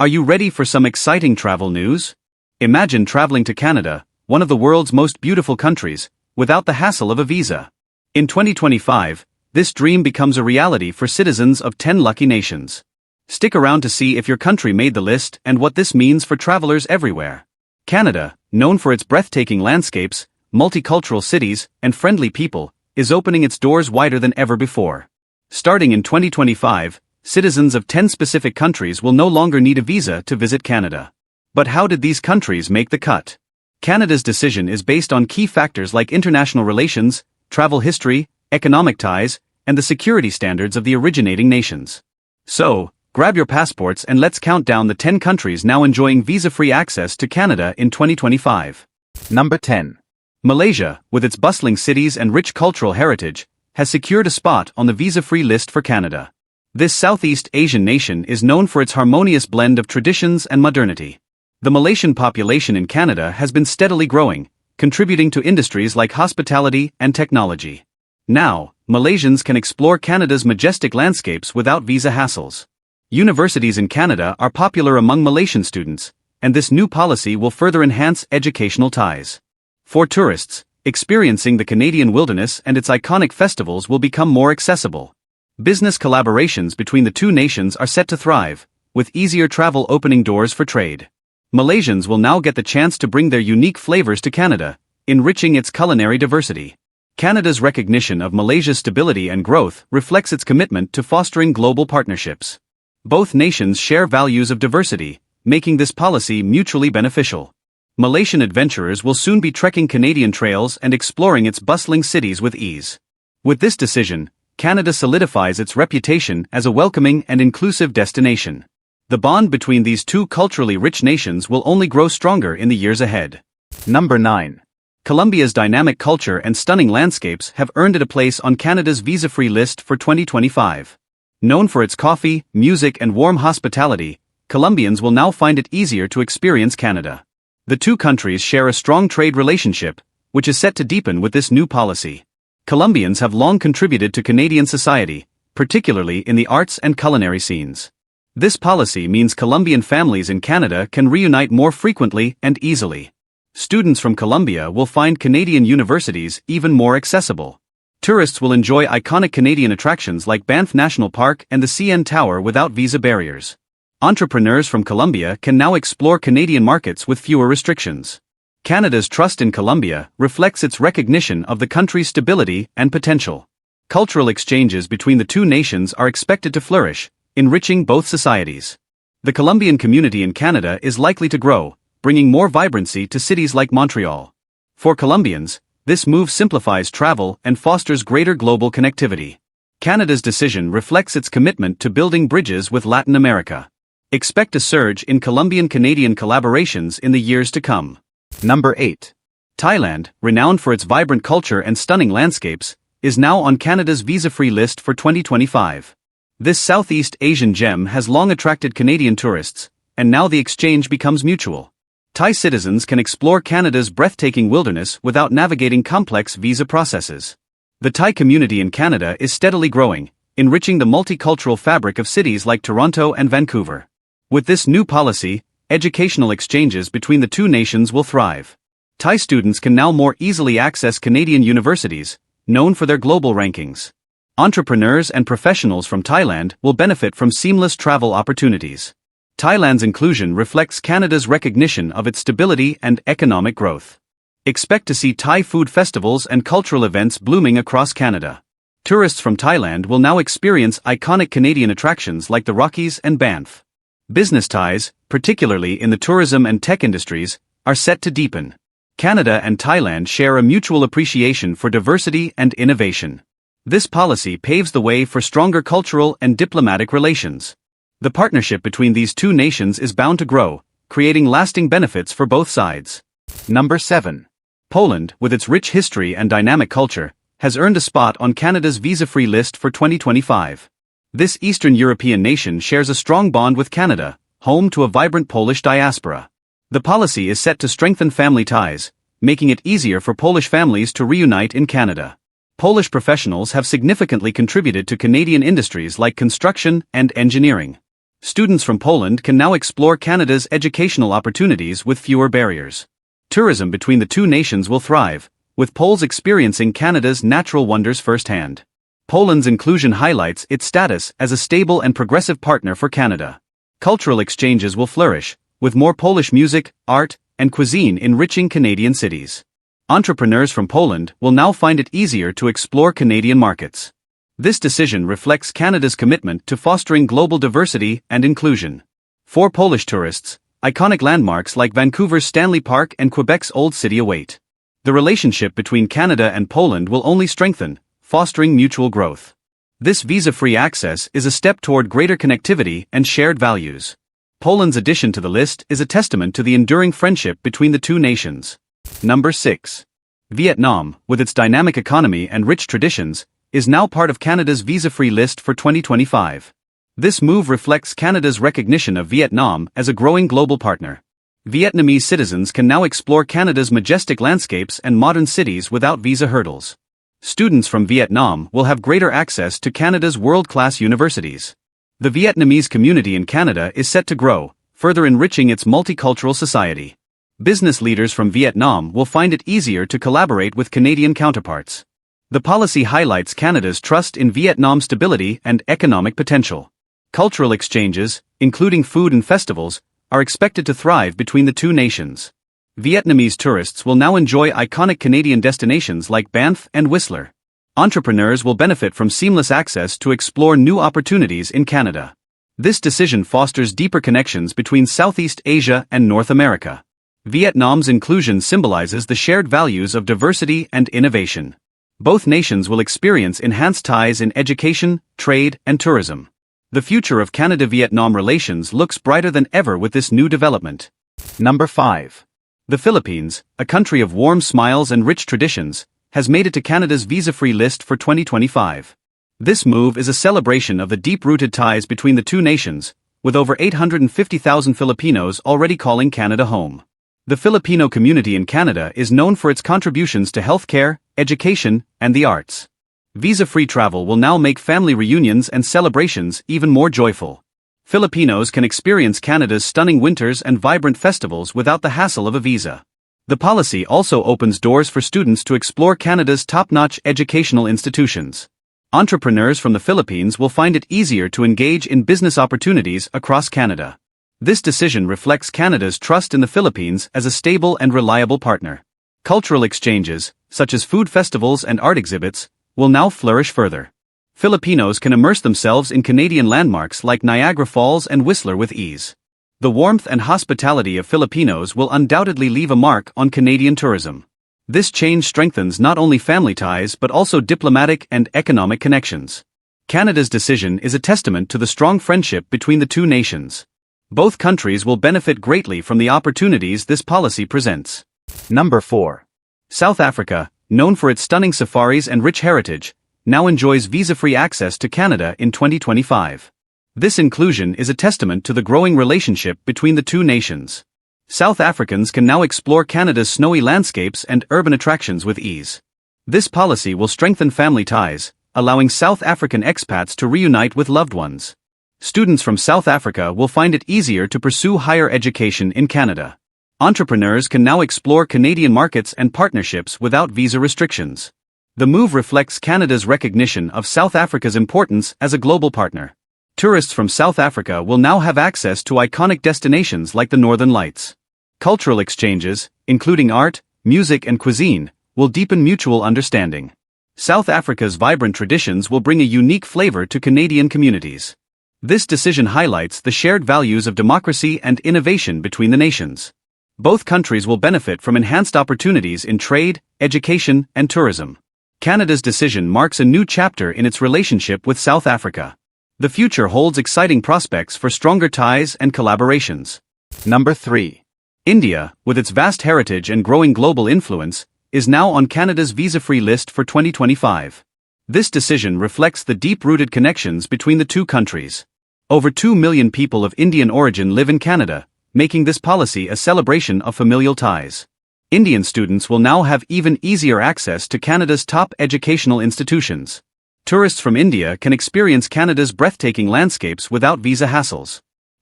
Are you ready for some exciting travel news? Imagine traveling to Canada, one of the world's most beautiful countries, without the hassle of a visa. In 2025, this dream becomes a reality for citizens of 10 lucky nations. Stick around to see if your country made the list and what this means for travelers everywhere. Canada, known for its breathtaking landscapes, multicultural cities, and friendly people, is opening its doors wider than ever before. Starting in 2025, citizens of 10 specific countries will no longer need a visa to visit Canada. But how did these countries make the cut? Canada's decision is based on key factors like international relations, travel history, economic ties, and the security standards of the originating nations. So, grab your passports and let's count down the 10 countries now enjoying visa-free access to Canada in 2025. Number 10. Malaysia, with its bustling cities and rich cultural heritage, has secured a spot on the visa-free list for Canada. This Southeast Asian nation is known for its harmonious blend of traditions and modernity. The Malaysian population in Canada has been steadily growing, contributing to industries like hospitality and technology. Now, Malaysians can explore Canada's majestic landscapes without visa hassles. Universities in Canada are popular among Malaysian students, and this new policy will further enhance educational ties. For tourists, experiencing the Canadian wilderness and its iconic festivals will become more accessible. Business collaborations between the two nations are set to thrive, with easier travel opening doors for trade. Malaysians will now get the chance to bring their unique flavors to Canada, enriching its culinary diversity. Canada's recognition of Malaysia's stability and growth reflects its commitment to fostering global partnerships. Both nations share values of diversity, making this policy mutually beneficial. Malaysian adventurers will soon be trekking Canadian trails and exploring its bustling cities with ease. With this decision, Canada solidifies its reputation as a welcoming and inclusive destination. The bond between these two culturally rich nations will only grow stronger in the years ahead. Number 9. Colombia's dynamic culture and stunning landscapes have earned it a place on Canada's visa-free list for 2025. Known for its coffee, music and warm hospitality, Colombians will now find it easier to experience Canada. The two countries share a strong trade relationship, which is set to deepen with this new policy. Colombians have long contributed to Canadian society, particularly in the arts and culinary scenes. This policy means Colombian families in Canada can reunite more frequently and easily. Students from Colombia will find Canadian universities even more accessible. Tourists will enjoy iconic Canadian attractions like Banff National Park and the CN Tower without visa barriers. Entrepreneurs from Colombia can now explore Canadian markets with fewer restrictions. Canada's trust in Colombia reflects its recognition of the country's stability and potential. Cultural exchanges between the two nations are expected to flourish, enriching both societies. The Colombian community in Canada is likely to grow, bringing more vibrancy to cities like Montreal. For Colombians, this move simplifies travel and fosters greater global connectivity. Canada's decision reflects its commitment to building bridges with Latin America. Expect a surge in Colombian-Canadian collaborations in the years to come. Number 8. Thailand, renowned for its vibrant culture and stunning landscapes, is now on Canada's visa-free list for 2025. This Southeast Asian gem has long attracted Canadian tourists, and now the exchange becomes mutual. Thai citizens can explore Canada's breathtaking wilderness without navigating complex visa processes. The Thai community in Canada is steadily growing, enriching the multicultural fabric of cities like Toronto and Vancouver. With this new policy, educational exchanges between the two nations will thrive. Thai students can now more easily access Canadian universities, known for their global rankings. Entrepreneurs and professionals from Thailand will benefit from seamless travel opportunities. Thailand's inclusion reflects Canada's recognition of its stability and economic growth. Expect to see Thai food festivals and cultural events blooming across Canada. Tourists from Thailand will now experience iconic Canadian attractions like the Rockies and Banff. Business ties, particularly in the tourism and tech industries, are set to deepen. Canada and Thailand share a mutual appreciation for diversity and innovation. This policy paves the way for stronger cultural and diplomatic relations. The partnership between these two nations is bound to grow, creating lasting benefits for both sides. Number 7. Poland, with its rich history and dynamic culture, has earned a spot on Canada's visa-free list for 2025. This Eastern European nation shares a strong bond with Canada, home to a vibrant Polish diaspora. The policy is set to strengthen family ties, making it easier for Polish families to reunite in Canada. Polish professionals have significantly contributed to Canadian industries like construction and engineering. Students from Poland can now explore Canada's educational opportunities with fewer barriers. Tourism between the two nations will thrive, with Poles experiencing Canada's natural wonders firsthand. Poland's inclusion highlights its status as a stable and progressive partner for Canada. Cultural exchanges will flourish, with more Polish music, art, and cuisine enriching Canadian cities. Entrepreneurs from Poland will now find it easier to explore Canadian markets. This decision reflects Canada's commitment to fostering global diversity and inclusion. For Polish tourists, iconic landmarks like Vancouver's Stanley Park and Quebec's Old City await. The relationship between Canada and Poland will only strengthen, fostering mutual growth. This visa-free access is a step toward greater connectivity and shared values. Poland's addition to the list is a testament to the enduring friendship between the two nations. Number 6. Vietnam, with its dynamic economy and rich traditions, is now part of Canada's visa-free list for 2025. This move reflects Canada's recognition of Vietnam as a growing global partner. Vietnamese citizens can now explore Canada's majestic landscapes and modern cities without visa hurdles. Students from Vietnam will have greater access to Canada's world-class universities. The Vietnamese community in Canada is set to grow, further enriching its multicultural society. Business leaders from Vietnam will find it easier to collaborate with Canadian counterparts. The policy highlights Canada's trust in Vietnam's stability and economic potential. Cultural exchanges, including food and festivals, are expected to thrive between the two nations. Vietnamese tourists will now enjoy iconic Canadian destinations like Banff and Whistler. Entrepreneurs will benefit from seamless access to explore new opportunities in Canada. This decision fosters deeper connections between Southeast Asia and North America. Vietnam's inclusion symbolizes the shared values of diversity and innovation. Both nations will experience enhanced ties in education, trade, and tourism. The future of Canada-Vietnam relations looks brighter than ever with this new development. Number 5. The Philippines, a country of warm smiles and rich traditions, has made it to Canada's visa-free list for 2025. This move is a celebration of the deep-rooted ties between the two nations, with over 850,000 Filipinos already calling Canada home. The Filipino community in Canada is known for its contributions to healthcare, education, and the arts. Visa-free travel will now make family reunions and celebrations even more joyful. Filipinos can experience Canada's stunning winters and vibrant festivals without the hassle of a visa. The policy also opens doors for students to explore Canada's top-notch educational institutions. Entrepreneurs from the Philippines will find it easier to engage in business opportunities across Canada. This decision reflects Canada's trust in the Philippines as a stable and reliable partner. Cultural exchanges, such as food festivals and art exhibits, will now flourish further. Filipinos can immerse themselves in Canadian landmarks like Niagara Falls and Whistler with ease. The warmth and hospitality of Filipinos will undoubtedly leave a mark on Canadian tourism. This change strengthens not only family ties but also diplomatic and economic connections. Canada's decision is a testament to the strong friendship between the two nations. Both countries will benefit greatly from the opportunities this policy presents. Number 4. South Africa, known for its stunning safaris and rich heritage, now enjoys visa-free access to Canada in 2025. This inclusion is a testament to the growing relationship between the two nations. South Africans can now explore Canada's snowy landscapes and urban attractions with ease. This policy will strengthen family ties, allowing South African expats to reunite with loved ones. Students from South Africa will find it easier to pursue higher education in Canada. Entrepreneurs can now explore Canadian markets and partnerships without visa restrictions. The move reflects Canada's recognition of South Africa's importance as a global partner. Tourists from South Africa will now have access to iconic destinations like the Northern Lights. Cultural exchanges, including art, music, and cuisine, will deepen mutual understanding. South Africa's vibrant traditions will bring a unique flavor to Canadian communities. This decision highlights the shared values of democracy and innovation between the nations. Both countries will benefit from enhanced opportunities in trade, education, and tourism. Canada's decision marks a new chapter in its relationship with South Africa. The future holds exciting prospects for stronger ties and collaborations. Number 3. India, with its vast heritage and growing global influence, is now on Canada's visa-free list for 2025. This decision reflects the deep-rooted connections between the two countries. Over 2 million people of Indian origin live in Canada, making this policy a celebration of familial ties. Indian students will now have even easier access to Canada's top educational institutions. Tourists from India can experience Canada's breathtaking landscapes without visa hassles.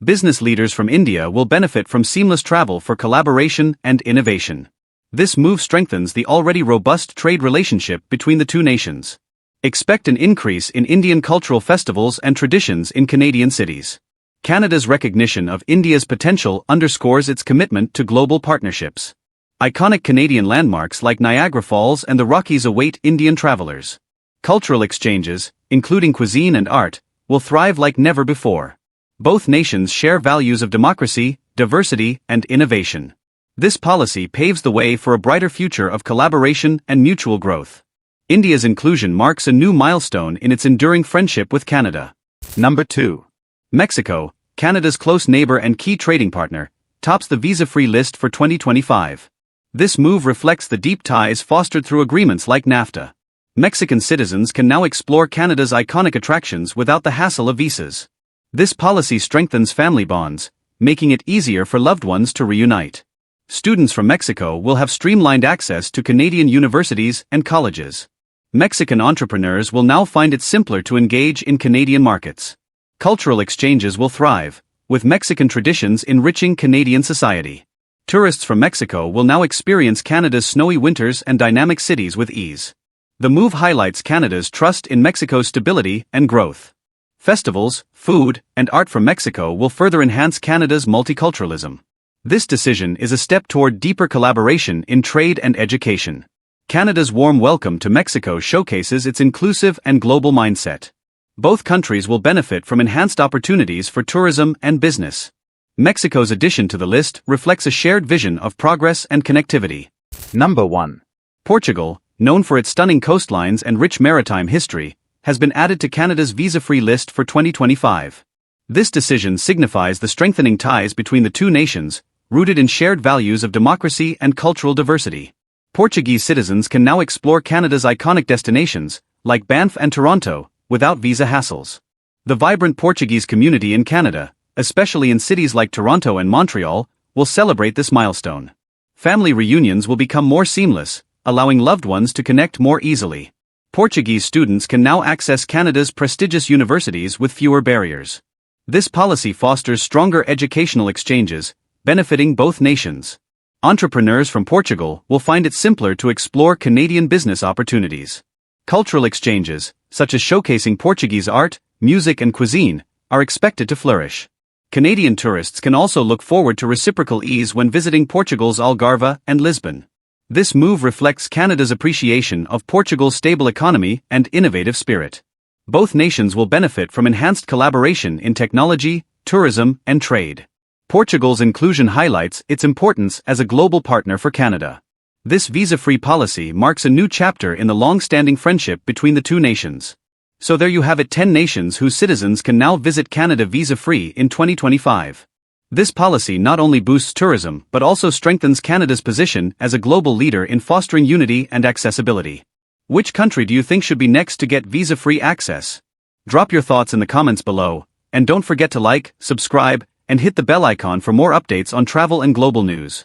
Business leaders from India will benefit from seamless travel for collaboration and innovation. This move strengthens the already robust trade relationship between the two nations. Expect an increase in Indian cultural festivals and traditions in Canadian cities. Canada's recognition of India's potential underscores its commitment to global partnerships. Iconic Canadian landmarks like Niagara Falls and the Rockies await Indian travelers. Cultural exchanges, including cuisine and art, will thrive like never before. Both nations share values of democracy, diversity, and innovation. This policy paves the way for a brighter future of collaboration and mutual growth. India's inclusion marks a new milestone in its enduring friendship with Canada. Number 2. Mexico, Canada's close neighbor and key trading partner, tops the visa-free list for 2025. This move reflects the deep ties fostered through agreements like NAFTA. Mexican citizens can now explore Canada's iconic attractions without the hassle of visas. This policy strengthens family bonds, making it easier for loved ones to reunite. Students from Mexico will have streamlined access to Canadian universities and colleges. Mexican entrepreneurs will now find it simpler to engage in Canadian markets. Cultural exchanges will thrive, with Mexican traditions enriching Canadian society. Tourists from Mexico will now experience Canada's snowy winters and dynamic cities with ease. The move highlights Canada's trust in Mexico's stability and growth. Festivals, food, and art from Mexico will further enhance Canada's multiculturalism. This decision is a step toward deeper collaboration in trade and education. Canada's warm welcome to Mexico showcases its inclusive and global mindset. Both countries will benefit from enhanced opportunities for tourism and business. Mexico's addition to the list reflects a shared vision of progress and connectivity. Number 1. Portugal, known for its stunning coastlines and rich maritime history, has been added to Canada's visa-free list for 2025. This decision signifies the strengthening ties between the two nations, rooted in shared values of democracy and cultural diversity. Portuguese citizens can now explore Canada's iconic destinations, like Banff and Toronto, without visa hassles. The vibrant Portuguese community in Canada, especially in cities like Toronto and Montreal, will celebrate this milestone. Family reunions will become more seamless, allowing loved ones to connect more easily. Portuguese students can now access Canada's prestigious universities with fewer barriers. This policy fosters stronger educational exchanges, benefiting both nations. Entrepreneurs from Portugal will find it simpler to explore Canadian business opportunities. Cultural exchanges, such as showcasing Portuguese art, music, and cuisine, are expected to flourish. Canadian tourists can also look forward to reciprocal ease when visiting Portugal's Algarve and Lisbon. This move reflects Canada's appreciation of Portugal's stable economy and innovative spirit. Both nations will benefit from enhanced collaboration in technology, tourism, and trade. Portugal's inclusion highlights its importance as a global partner for Canada. This visa-free policy marks a new chapter in the long-standing friendship between the two nations. So there you have it, 10 nations whose citizens can now visit Canada visa-free in 2025. This policy not only boosts tourism but also strengthens Canada's position as a global leader in fostering unity and accessibility. Which country do you think should be next to get visa-free access? Drop your thoughts in the comments below, and don't forget to like, subscribe, and hit the bell icon for more updates on travel and global news.